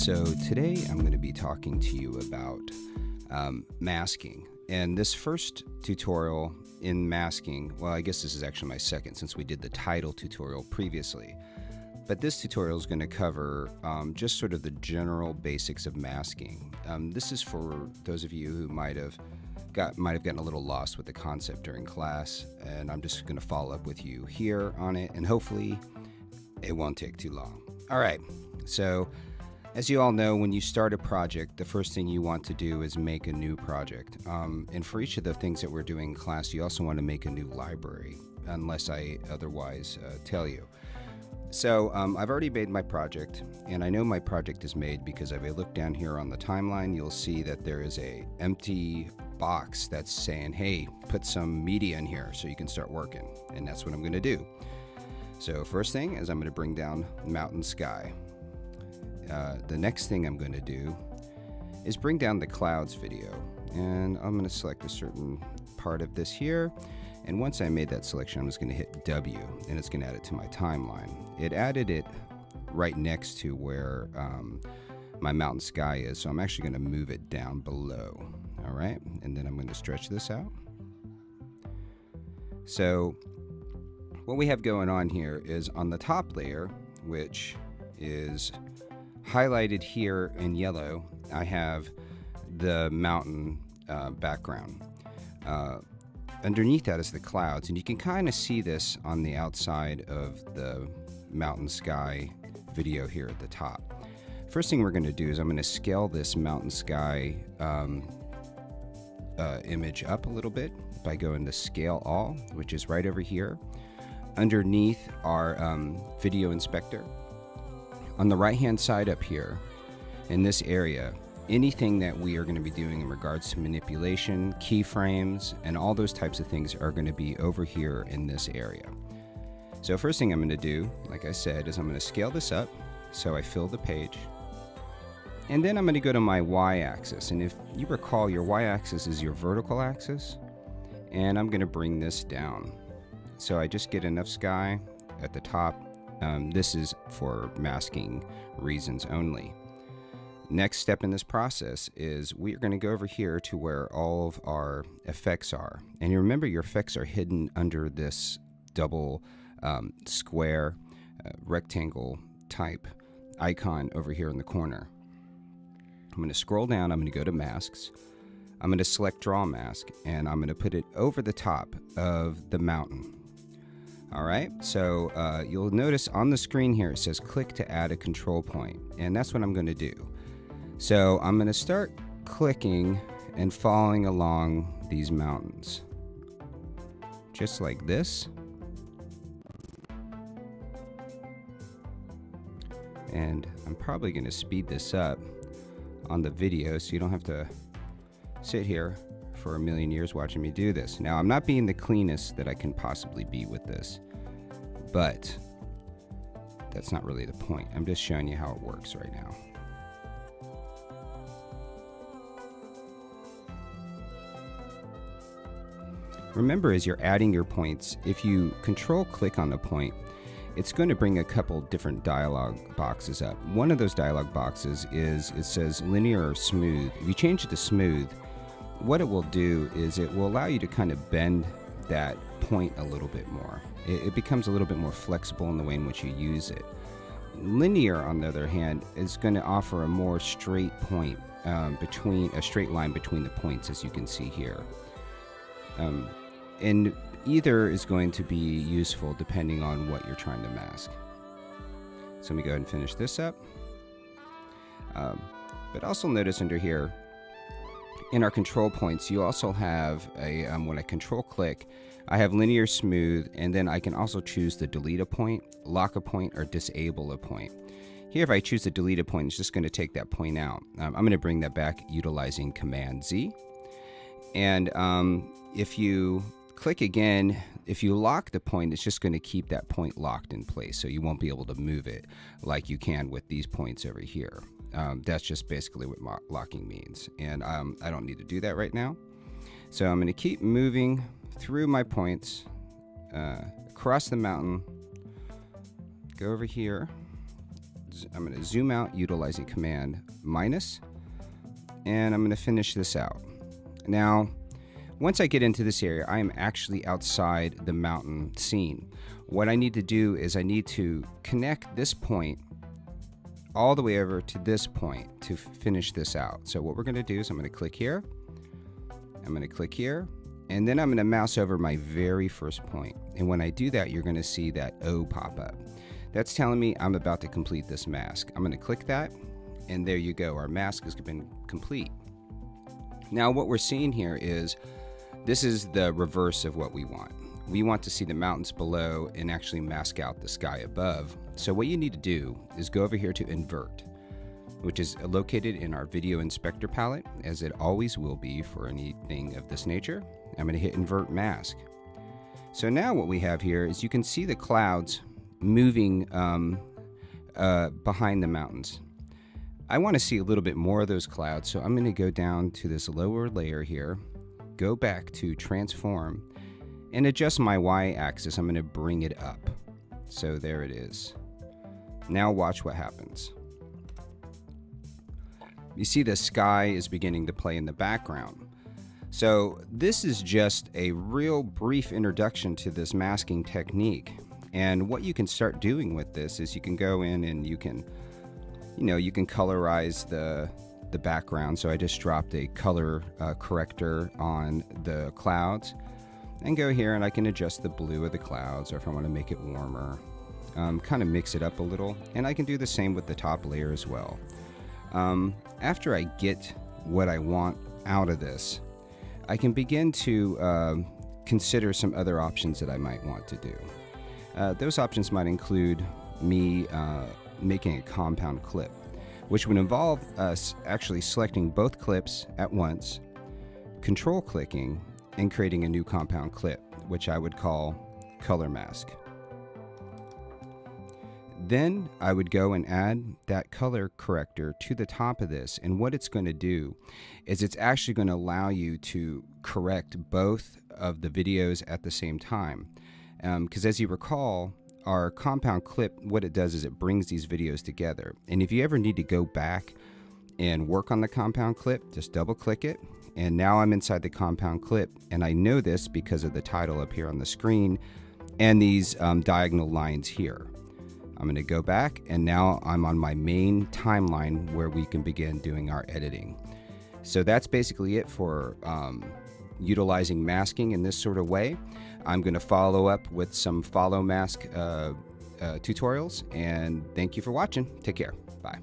So today I'm going to be talking to you about masking. And this first tutorial in masking, well, I guess this is actually my second since we did the title tutorial previously. But this tutorial is going to cover just sort of the general basics of masking. This is for those of you who might have gotten a little lost with the concept during class, and I'm just going to follow up with you here on it, and hopefully it won't take too long. All right, so as you all know, when you start a project, the first thing you want to do is make a new project. And for each of the things that we're doing in class, you also want to make a new library, unless I otherwise tell you. So I've already made my project, and I know my project is made because if I look down here on the timeline, you'll see that there is a empty box that's saying, hey, put some media in here so you can start working. And that's what I'm going to do. So first thing is I'm going to bring down Mountain Sky. The next thing I'm going to do is bring down the clouds video, and I'm going to select a certain part of this here, and once I made that selection, I'm just going to hit W, and it's going to add it to my timeline. It added it right next to where my mountain sky is, so I'm actually going to move it down below. All right, and then I'm going to stretch this out. So what we have going on here is on the top layer, which is highlighted here in yellow, I have the mountain background. Underneath that is the clouds, and you can kind of see this on the outside of the mountain sky video here at the top. First thing we're going to do is I'm going to scale this mountain sky image up a little bit by going to Scale All, which is right over here. Underneath our video inspector, on the right hand side up here in this area, anything that we are going to be doing in regards to manipulation, keyframes, and all those types of things are going to be over here in this area. So first thing I'm going to do, like I said, is I'm going to scale this up so I fill the page. And then I'm going to go to my y-axis. And if you recall, your y-axis is your vertical axis. And I'm going to bring this down. So I just get enough sky at the top. This is for masking reasons only. Next step in this process is we are going to go over here to where all of our effects are. And you remember your effects are hidden under this double square rectangle type icon over here in the corner. I'm going to scroll down. I'm going to go to masks. I'm going to select draw mask, and I'm going to put it over the top of the mountain. All right, so you'll notice on the screen here it says click to add a control point, and that's what I'm going to do. So I'm going to start clicking and following along these mountains, just like this. And I'm probably going to speed this up on the video so you don't have to sit here for a million years watching me do this. Now, I'm not being the cleanest that I can possibly be with this, but that's not really the point. I'm just showing you how it works right now. Remember, as you're adding your points, if you control click on the point, it's going to bring a couple different dialog boxes up. One of those dialog boxes is, it says linear or smooth. If you change it to smooth, what it will do is it will allow you to kind of bend that point a little bit more. It becomes a little bit more flexible in the way in which you use it. Linear, on the other hand, is going to offer a more straight point between a straight line between the points, as you can see here. And either is going to be useful depending on what you're trying to mask. So let me go ahead and finish this up. But also notice under here, in our control points, you also have a, when I control click, I have linear, smooth, and then I can also choose to delete a point, lock a point, or disable a point. Here, if I choose to delete a point, it's just going to take that point out. I'm going to bring that back utilizing Command Z. And if you click again, if you lock the point, it's just going to keep that point locked in place, so you won't be able to move it like you can with these points over here. That's just basically what locking means, and I don't need to do that right now. So I'm going to keep moving through my points, across the mountain, go over here, I'm going to zoom out utilizing Command minus, and I'm going to finish this out. Now, once I get into this area, I am actually outside the mountain scene. What I need to do is I need to connect this point all the way over to this point to finish this out. So what we're going to do is I'm going to click here, I'm going to click here, and then I'm going to mouse over my very first point. And when I do that, you're going to see that O pop up. That's telling me I'm about to complete this mask. I'm going to click that, and there you go. Our mask has been complete. Now what we're seeing here is this is the reverse of what we want. We want to see the mountains below and actually mask out the sky above. So what you need to do is go over here to invert, which is located in our video inspector palette, as it always will be for anything of this nature. I'm going to hit invert mask. So now what we have here is you can see the clouds moving behind the mountains. I want to see a little bit more of those clouds, so I'm going to go down to this lower layer here, go back to transform, and adjust my y-axis. I'm going to bring it up. So there it is. Now watch what happens. You see the sky is beginning to play in the background. So this is just a real brief introduction to this masking technique. And what you can start doing with this is you can go in and you can colorize the background. So I just dropped a color corrector on the clouds, and go here and I can adjust the blue of the clouds, or if I want to make it warmer, kind of mix it up a little. And I can do the same with the top layer as well. After I get what I want out of this, I can begin to consider some other options that I might want to do. Those options might include me making a compound clip, which would involve us actually selecting both clips at once, control clicking, and creating a new compound clip, which I would call color mask. Then I would go and add that color corrector to the top of this, and what it's going to do is it's actually going to allow you to correct both of the videos at the same time. Because as you recall, our compound clip, what it does is it brings these videos together. And if you ever need to go back and work on the compound clip, just double click it. And now I'm inside the compound clip, and I know this because of the title up here on the screen and these diagonal lines here. I'm going to go back, and now I'm on my main timeline where we can begin doing our editing. So that's basically it for utilizing masking in this sort of way. I'm going to follow up with some follow mask tutorials, and thank you for watching. Take care. Bye.